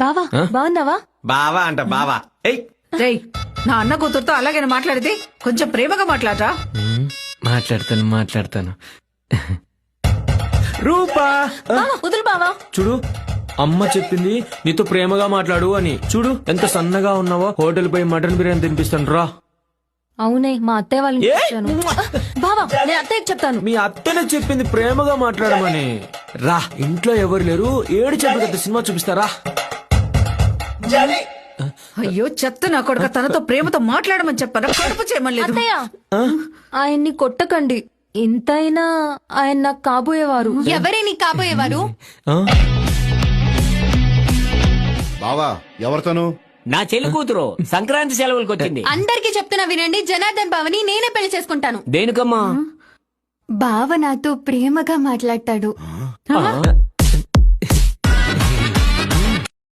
బావా బాగున్నావా? బావా అంట బావా. ఏయ్ రేయ్, నా అన్న కూతురుతో అలాగే మాట్లాడితే కొంచెం ప్రేమగా మాట్లాడరా. మాట్లాడతాను రూపా. బావా వదులు బావా. చూడు, అమ్మ చెప్పింది నీతో ప్రేమగా మాట్లాడు అని. చూడు ఎంత సన్నగా ఉన్నావో. హోటల్ పోయి మటన్ బిర్యానీ తినిపిస్తాను రా. అవునే, మా అత్తయ్య వాళ్ళని చూశాను. బావా నేను అత్తయ్యకి చెప్తాను. మీ అత్తనే చెప్పింది ప్రేమగా మాట్లాడమని. రా, ఇంట్లో ఎవరు లేరు. ఏడు చెప్పు సినిమా చూపిస్తారా. అయ్యో చెత్త నా కొడుక, తనతో ప్రేమతో మాట్లాడమని చెప్పారా? కడుపు చేయమలేదు. అత్తయ్య ఆయన్ని కొట్టకండి. ఇంతైనా ఆయన నాకు కాబోయేవారు. ఎవరే నీ కాబోయేవారు? బావా ఎవరితోను? నా చెల్లి కూతురు సంక్రాంతి సెలవులకు వచ్చింది. అందరికీ చెప్తున్నా వినండి, జనార్దన్ బావని నేనే పెళ్లి చేసుకుంటాను. దేనికమ్మా? బావ నాతో ప్రేమగా మాట్లాడతాడు.